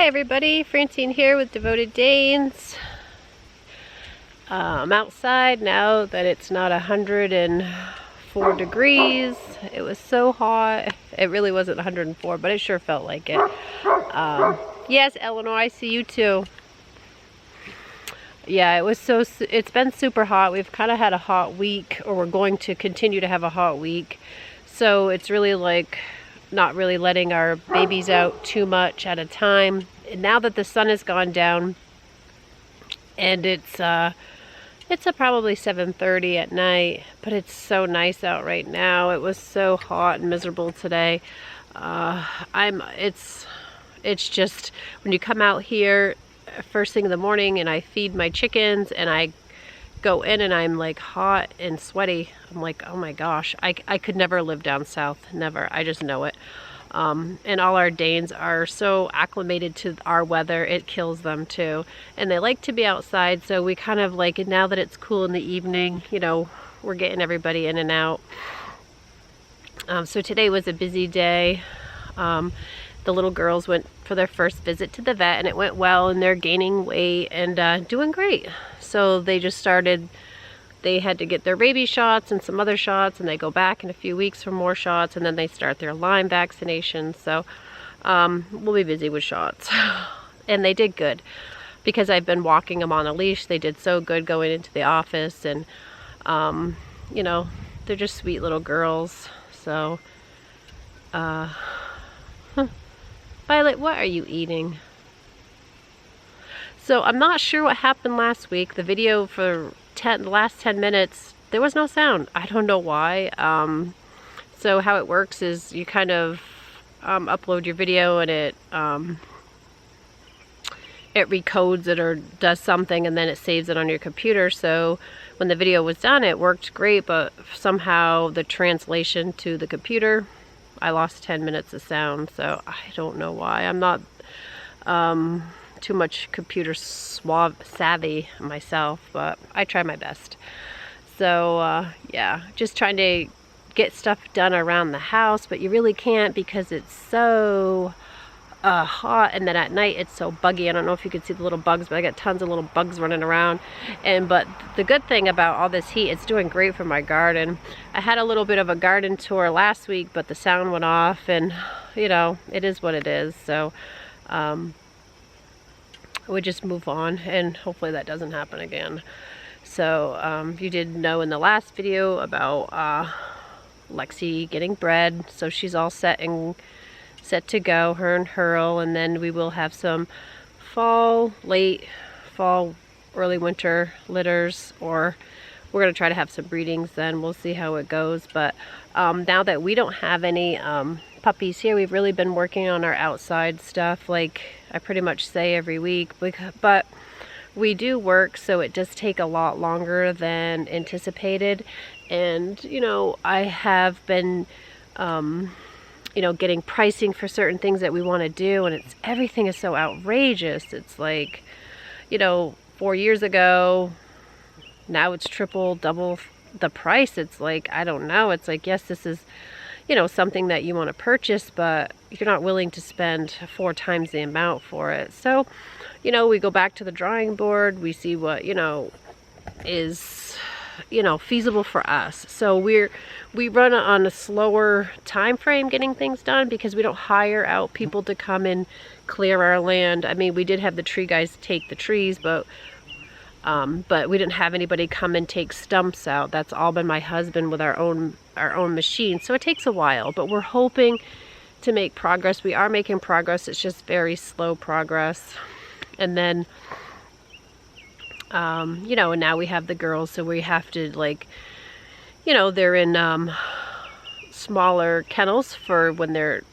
Hi everybody, Francine here with Devoted Danes. I'm outside now that it's not 104 degrees. It was so hot. It really wasn't 104, but it sure felt like it. Yes, Eleanor, I see you too. Yeah, it's been super hot. We've kind of had a hot week, or we're going to continue to have a hot week. So it's really like not really letting our babies out too much at a time. And now that the sun has gone down and it's probably 7:30 at night, but it's so nice out right now. It was so hot and miserable today. It's just when you come out here first thing in the morning and I feed my chickens and I go in and I'm like hot and sweaty. I'm like, oh my gosh, I could never live down south, never. I just know it. And all our Danes are so acclimated to our weather, it kills them too. And they like to be outside, so we kind of like, now that it's cool in the evening, you know, we're getting everybody in and out. So today was a busy day. The little girls went for their first visit to the vet and it went well, and they're gaining weight and doing great. So they just started, they had to get their rabies shots and some other shots, and they go back in a few weeks for more shots, and then they start their Lyme vaccination. So we'll be busy with shots. And they did good because I've been walking them on a leash. They did so good going into the office, and you know, they're just sweet little girls. So Violet, what are you eating? So I'm not sure what happened last week. The video for the last 10 minutes, there was no sound. I don't know why. So how it works is you kind of upload your video and it recodes it or does something, and then it saves it on your computer. So when the video was done, it worked great, but somehow the translation to the computer, I lost 10 minutes of sound. So I don't know why. I'm not too much computer savvy myself, but I try my best. So yeah, just trying to get stuff done around the house, but you really can't because it's so hot, and then at night it's so buggy. I don't know if you can see the little bugs, but I got tons of little bugs running around. But the good thing about all this heat, it's doing great for my garden. I had a little bit of a garden tour last week, but the sound went off, and you know, it is what it is. So we just move on, and hopefully that doesn't happen again. So you did know in the last video about Lexi getting bred, so she's all set to go, her and Hurl, and then we will have some late fall, early winter litters, or we're going to try to have some breedings then. We'll see how it goes. But now that we don't have any puppies here, we've really been working on our outside stuff, like I pretty much say every week, but we do work, so it does take a lot longer than anticipated. And you know, I have been you know, getting pricing for certain things that we want to do, and everything is so outrageous. It's like, you know, 4 years ago, now it's triple, double the price. It's like, I don't know, it's like, yes, this is, you know, something that you want to purchase, but you're not willing to spend 4 times the amount for it. So, you know, we go back to the drawing board, we see what, you know, is, you know, feasible for us. So we run on a slower time frame getting things done because we don't hire out people to come and clear our land. I mean, we did have the tree guys take the trees, but we didn't have anybody come and take stumps out. That's all been my husband with our own machine. So it takes a while, but we're hoping to make progress. We are making progress. It's just very slow progress. And then you know, and now we have the girls, so we have to, like, you know, they're in smaller kennels for when their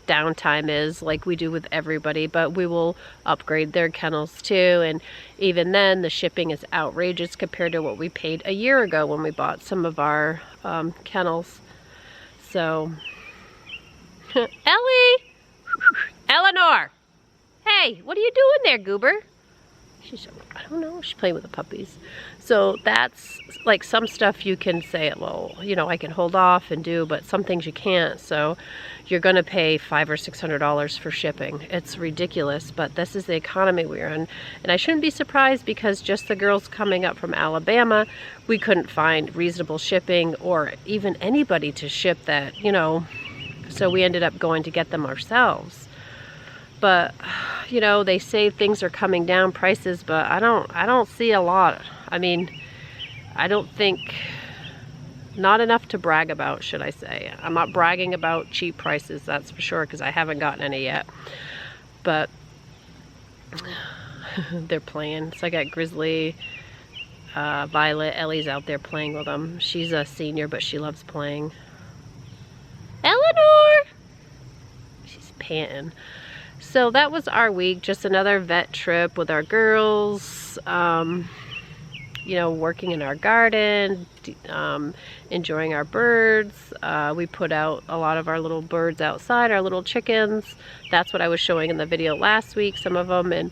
downtime is, like we do with everybody, but we will upgrade their kennels too. And even then, the shipping is outrageous compared to what we paid a year ago when we bought some of our kennels. So Ellie! Eleanor! Hey, what are you doing there, goober? I don't know, she's playing with the puppies. So that's like some stuff you can say, well, you know, I can hold off and do, but some things you can't. So you're gonna pay $500 or $600 for shipping. It's ridiculous, but this is the economy we're in. And I shouldn't be surprised, because just the girls coming up from Alabama, we couldn't find reasonable shipping or even anybody to ship that, you know, so we ended up going to get them ourselves. But, you know, they say things are coming down, prices, but I don't see a lot. I mean, I don't think, not enough to brag about, should I say. I'm not bragging about cheap prices, that's for sure, because I haven't gotten any yet. But they're playing. So I got Grizzly, Violet, Ellie's out there playing with them. She's a senior, but she loves playing. Eleanor! She's panting. So that was our week, just another vet trip with our girls, you know, working in our garden, enjoying our birds. We put out a lot of our little birds outside, our little chickens. That's what I was showing in the video last week, some of them. And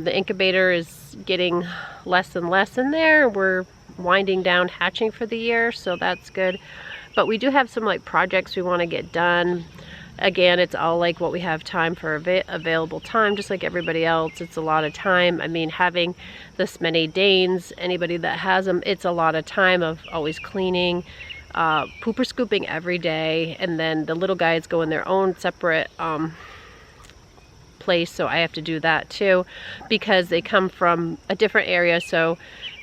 the incubator is getting less and less in there. We're winding down hatching for the year, so that's good. But we do have some like projects we want to get done. Again, it's all like what we have time for, available time, just like everybody else. It's a lot of time. I mean, having this many Danes, anybody that has them, it's a lot of time of always cleaning, pooper scooping every day, and then the little guys go in their own separate place, so I have to do that too, because they come from a different area. So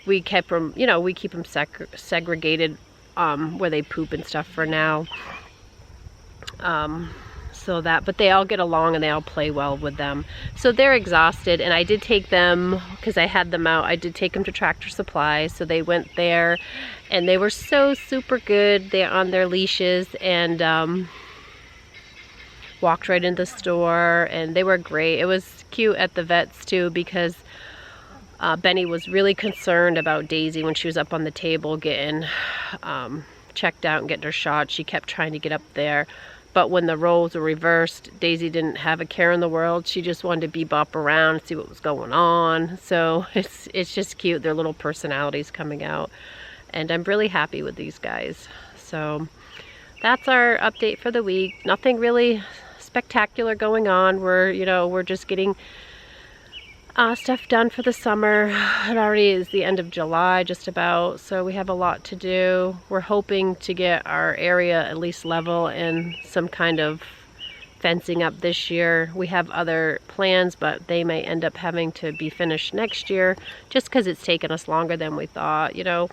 we kept them, you know, we keep them segregated where they poop and stuff for now. So that, but they all get along and they all play well with them. So they're exhausted, and I did take them, because I had them out, I did take them to Tractor Supply. So they went there and they were so super good. They're on their leashes and walked right into the store, and they were great. It was cute at the vet's too, because Benny was really concerned about Daisy when she was up on the table getting checked out and getting her shot. She kept trying to get up there. But when the roles were reversed, Daisy didn't have a care in the world. She just wanted to bebop around, see what was going on. So it's just cute. Their little personalities coming out. And I'm really happy with these guys. So that's our update for the week. Nothing really spectacular going on. We're just getting stuff done for the summer. It already is the end of July, just about, so we have a lot to do. We're hoping to get our area at least level and some kind of fencing up this year. We have other plans, but they may end up having to be finished next year, just because it's taken us longer than we thought. You know,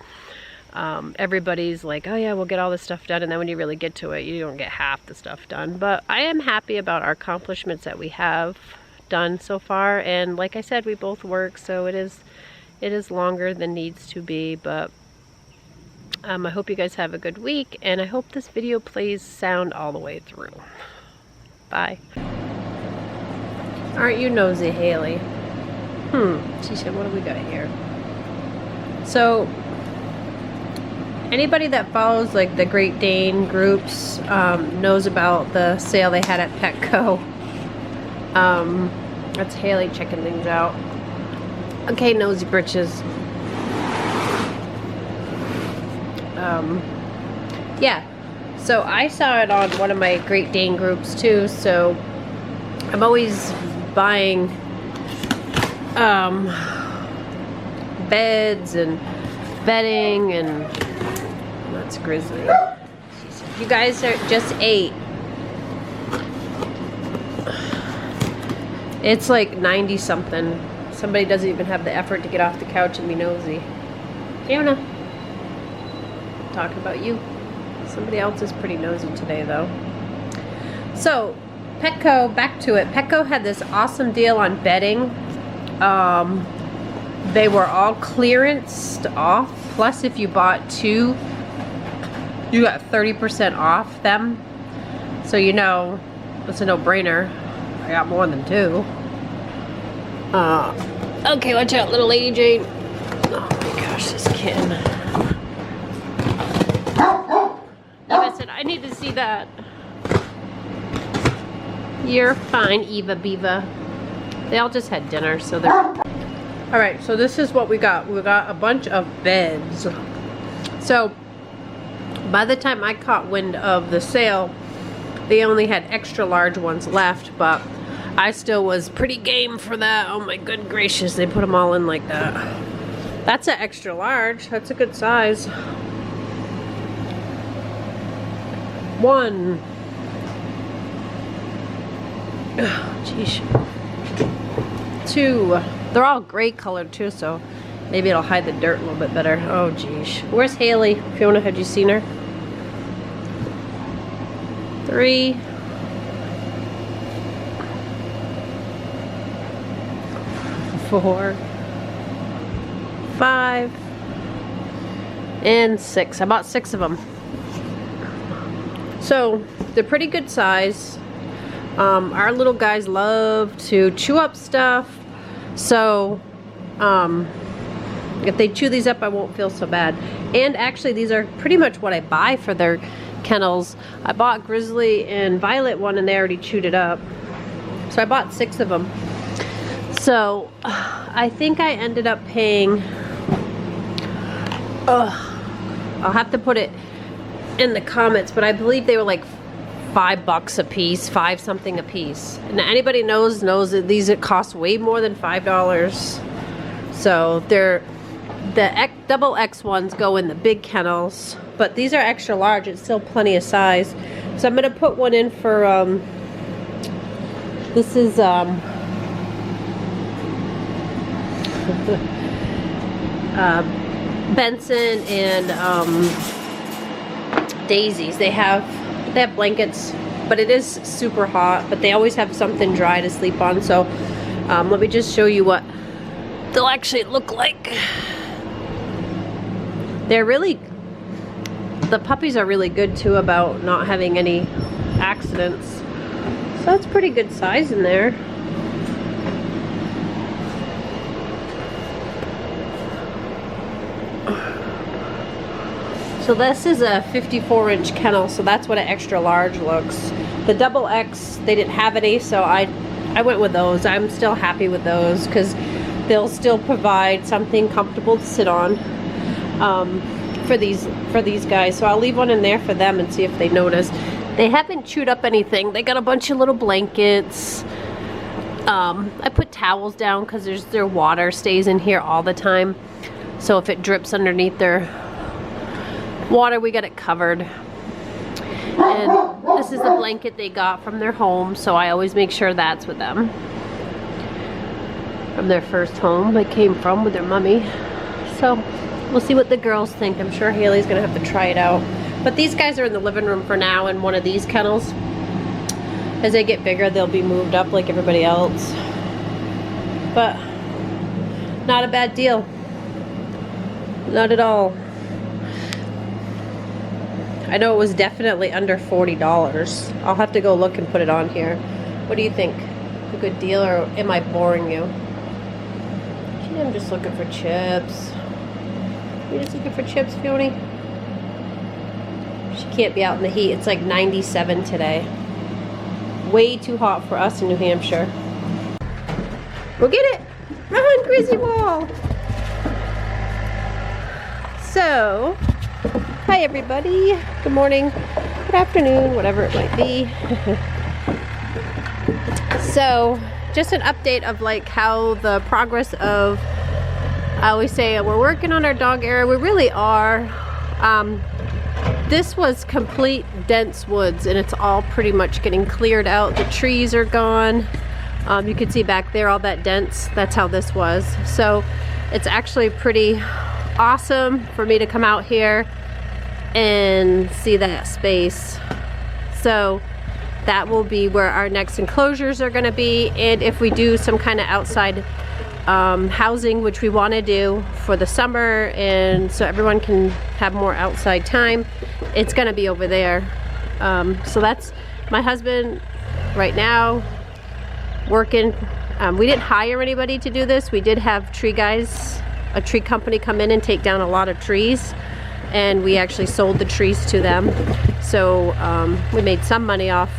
everybody's like, oh yeah, we'll get all this stuff done, and then when you really get to it, you don't get half the stuff done. But I am happy about our accomplishments that we have done so far, and like I said, we both work, so it is longer than needs to be. But I hope you guys have a good week, and I hope this video plays sound all the way through. Bye. Aren't you nosy, Haley? She said, what do we got here? So anybody that follows like the Great Dane groups knows about the sale they had at Petco. That's Haley checking things out. Okay, nosy britches. Yeah, so I saw it on one of my Great Dane groups too, so I'm always buying beds and bedding, and that's Grizzly. You guys are just 8. It's like 90 something. Somebody doesn't even have the effort to get off the couch and be nosy. Fiona, talking about you. Somebody else is pretty nosy today though. So Petco, back to it. Petco had this awesome deal on bedding. They were all clearanced off. Plus if you bought 2, you got 30% off them. So you know, it's a no-brainer. I got more than 2. Okay, watch out, little Lady Jane. Oh my gosh, this kitten. I said, I need to see that. You're fine, Eva Beaver. They all just had dinner, so they're... All right, so this is what we got. We got a bunch of beds. So by the time I caught wind of the sale, they only had extra large ones left, but I still was pretty game for that. Oh my good gracious, they put them all in like that. That's an extra large. That's a good size. One. Oh, geez. Two. They're all gray colored too, so maybe it'll hide the dirt a little bit better. Oh geez. Where's Haley? Fiona, had you seen her? 3. 4. 5. And 6. I bought 6 of them. So they're pretty good size. Our little guys love to chew up stuff. So if they chew these up, I won't feel so bad. And actually, these are pretty much what I buy for their kennels. I bought Grizzly and Violet one, and they already chewed it up. So I bought 6 of them. So I think I ended up paying, I'll have to put it in the comments, but I believe they were like $5 a piece, 5 something a piece. And anybody knows that these cost way more than $5. So they're the double X ones go in the big kennels, but these are extra large. It's still plenty of size. So I'm gonna put one in for this is Benson and Daisy's. They have blankets, but it is super hot, but they always have something dry to sleep on. So let me just show you what they'll actually look like. They're really, the puppies are really good too about not having any accidents. So that's pretty good size in there. So this is a 54-inch kennel, so that's what an extra large looks. The double X, they didn't have any, so I went with those. I'm still happy with those because they'll still provide something comfortable to sit on for these guys. So I'll leave one in there for them and see if they notice. They haven't chewed up anything. They got a bunch of little blankets. I put towels down because their water stays in here all the time. So if it drips underneath their water, we got it covered. And this is the blanket they got from their home, so I always make sure that's with them. From their first home they came from with their mummy. So we'll see what the girls think. I'm sure Haley's gonna have to try it out. But these guys are in the living room for now in one of these kennels. As they get bigger, they'll be moved up like everybody else. But not a bad deal. Not at all. I know it was definitely under $40. I'll have to go look and put it on here. What do you think? A good deal, or am I boring you? Gee, I'm just looking for chips. You're just looking for chips, Fiona? She can't be out in the heat. It's like 97 today. Way too hot for us in New Hampshire. We'll get it. Run, Grizzly Wall. So, hi everybody. Good morning, good afternoon, whatever it might be. So, just an update of like how the progress of, I always say we're working on our dog area. We really are. This was complete dense woods, and it's all pretty much getting cleared out. The trees are gone. You can see back there all that dense. That's how this was. So it's actually pretty awesome for me to come out here and see that space. So that will be where our next enclosures are going to be, and if we do some kind of outside housing, which we want to do for the summer, and so everyone can have more outside time, it's going to be over there. So that's my husband right now working. We didn't hire anybody to do this. We did have tree guys, a tree company, come in and take down a lot of trees, and we actually sold the trees to them. So we made some money off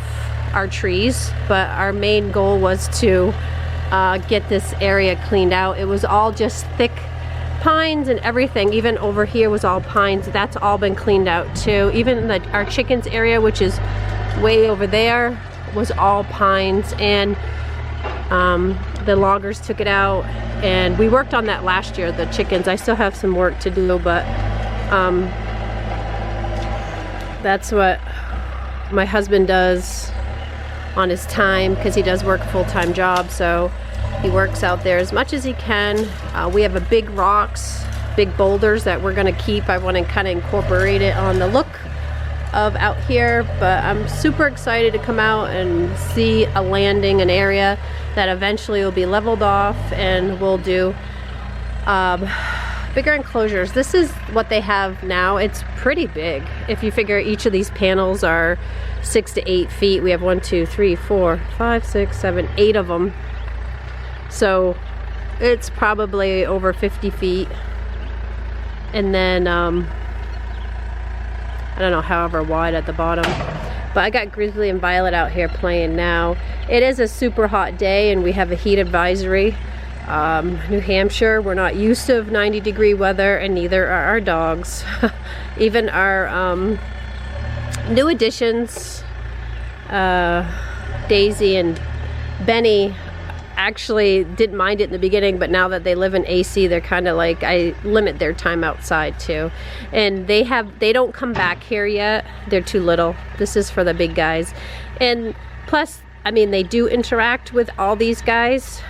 our trees, but our main goal was to get this area cleaned out. It was all just thick pines and everything. Even over here was all pines. That's all been cleaned out too. Even our chickens area, which is way over there, was all pines, and the loggers took it out, and we worked on that last year, the chickens. I still have some work to do, but that's what my husband does on his time, because he does work a full-time job, so he works out there as much as he can. We have a big rocks, big boulders that we're gonna keep. I want to kind of incorporate it on the look of out here, but I'm super excited to come out and see a landing, an area that eventually will be leveled off, and we'll do bigger enclosures. This is what they have now. It's pretty big. If you figure each of these panels are 6 to 8 feet, we have 1, 2, 3, 4, 5, 6, 7, 8 of them. So it's probably over 50 feet. And then I don't know, however wide at the bottom. But I got Grizzly and Violet out here playing now. It is a super hot day, and we have a heat advisory. New Hampshire, we're not used to 90-degree weather, and neither are our dogs. Even our new additions, Daisy and Benny, actually didn't mind it in the beginning, but now that they live in AC, they're kind of like, I limit their time outside too. And they don't come back here yet. They're too little. This is for the big guys. And plus, I mean, they do interact with all these guys,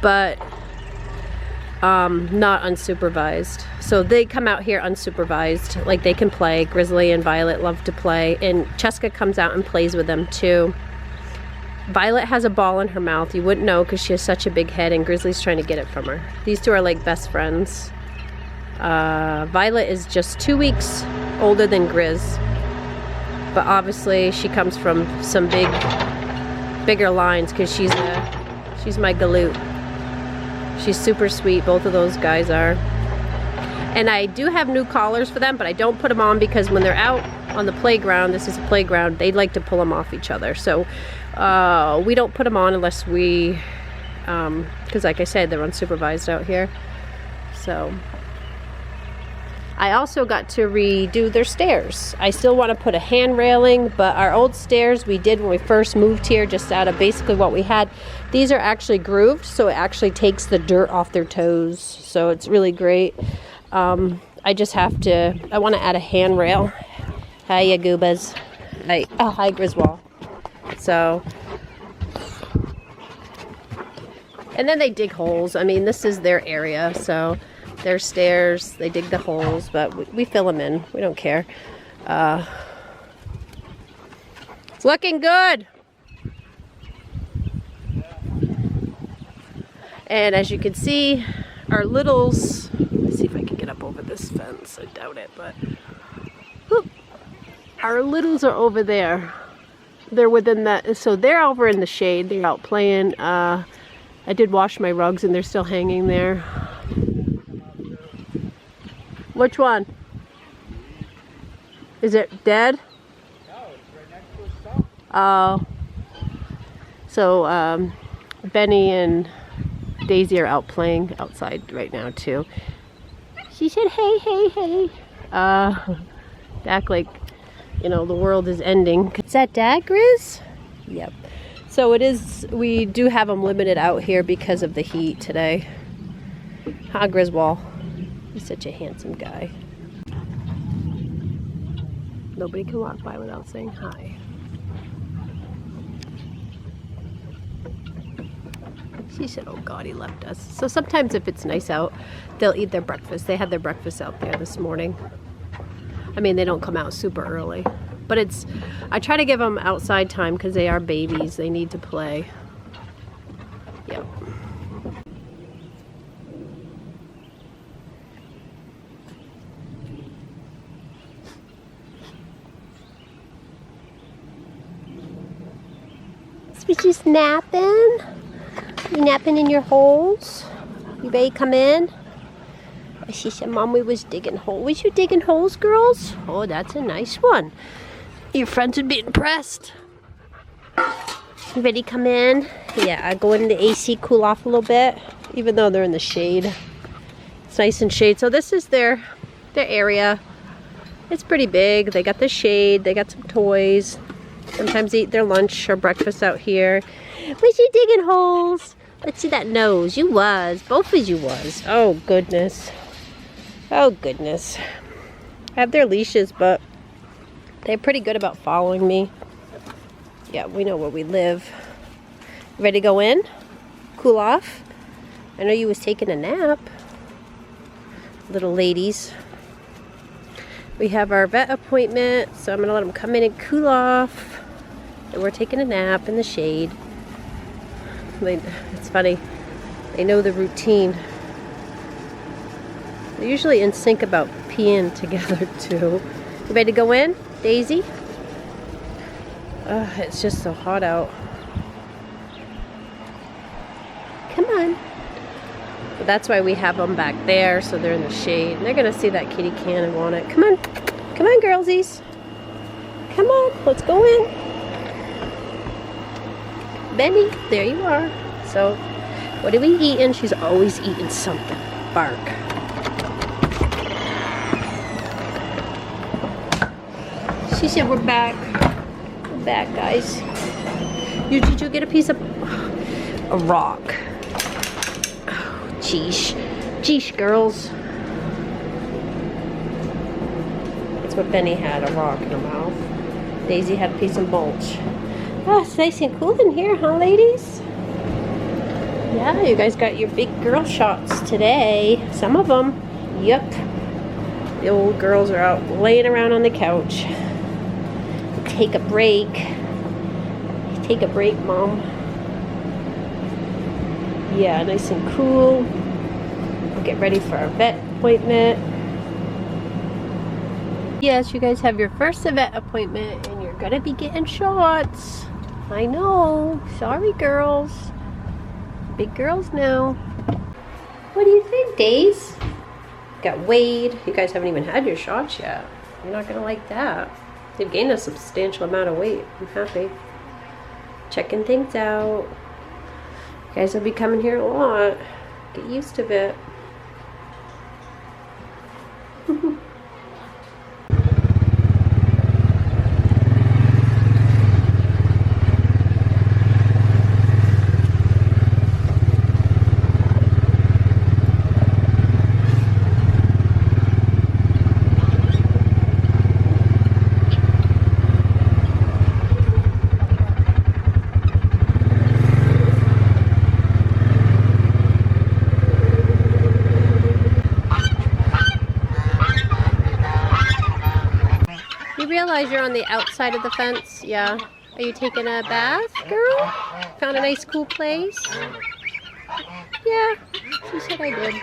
but not unsupervised. So they come out here unsupervised, like they can play. Grizzly and Violet love to play, and Cheska comes out and plays with them too. Violet has a ball in her mouth. You wouldn't know because she has such a big head, and Grizzly's trying to get it from her. These two are like best friends. Violet is just 2 weeks older than Grizz, but obviously she comes from some bigger lines, because she's my galoot. She's super sweet. Both of those guys are. And I do have new collars for them, but I don't put them on because when they're out on the playground, this is a playground, they like to pull them off each other. So we don't put them on unless we, because like I said, they're unsupervised out here. So I also got to redo their stairs. I still want to put a hand railing, but our old stairs we did when we first moved here, just out of basically what we had. These are actually grooved, so it actually takes the dirt off their toes. So it's really great. I just have to, I want to add a handrail. Hiya, Goobas. Hi, oh, hi, Griswold. So, and then they dig holes. I mean, this is their area, so their stairs, they dig the holes, but we fill them in. We don't care. It's looking good. And as you can see, our littles, let's see if I can get up over this fence. I doubt it, but whoop, our littles are over there. They're within that, so they're over in the shade. They're out playing. I did wash my rugs and they're still hanging there. Which one? Is it dead? No, it's right next to a stump. Oh. So Benny and Daisy are out playing outside right now too. She said, hey, hey, hey. Act like, you know, the world is ending. Is that Dad, Grizz? Yep. So it is, we do have them limited out here because of the heat today. Hi, Griswold. He's such a handsome guy. Nobody can walk by without saying hi. She said, oh God, he left us. So sometimes if it's nice out, they'll eat their breakfast. They had their breakfast out there this morning. I mean, they don't come out super early. But it's, I try to give them outside time because they are babies. They need to play. Yep. Was you napping? You napping in your holes? You ready to come in? She said, Mommy was digging holes. Was you digging holes, girls? Oh, that's a nice one. Your friends would be impressed. You ready to come in? Yeah, go in the AC, cool off a little bit, even though they're in the shade. It's nice and shade. So this is their area. It's pretty big. They got the shade, they got some toys. Sometimes they eat their lunch or breakfast out here. Was you digging holes? Let's see that nose. You was. Both of you was. Oh, goodness. Oh, goodness. I have their leashes, but they're pretty good about following me. Yeah, we know where we live. Ready to go in? Cool off? I know you was taking a nap. Little ladies. We have our vet appointment, so I'm going to let them come in and cool off. And we're taking a nap in the shade. It's funny. They know the routine. They're usually in sync about peeing together too. You ready to go in, Daisy? It's just so hot out. Come on. But that's why we have them back there, so they're in the shade. And they're gonna see that kitty can and want it. Come on. Come on, girlsies. Come on, let's go in. Benny, there you are. So, what are we eating? She's always eating something. Bark. She said we're back. We're back, guys. Did you get a piece of a rock? Oh, geesh. Geesh, girls. That's what Benny had, a rock in her mouth. Daisy had a piece of mulch. Oh, it's nice and cool in here, huh, ladies? Yeah, you guys got your big girl shots today. Some of them. Yep. The old girls are out laying around on the couch. Take a break. Take a break, Mom. Yeah, nice and cool. We'll get ready for our vet appointment. Yes, you guys have your first vet appointment and you're gonna be getting shots. I know. Sorry, girls. Big girls now. What do you think, Days? Got weighed. You guys haven't even had your shots yet. You're not gonna like that. They've gained a substantial amount of weight. I'm happy. Checking things out. You guys will be coming here a lot. Get used to it. Realize you're on the outside of the fence? Yeah. Are you taking a bath, girl? Found a nice cool place? Yeah, she said I did.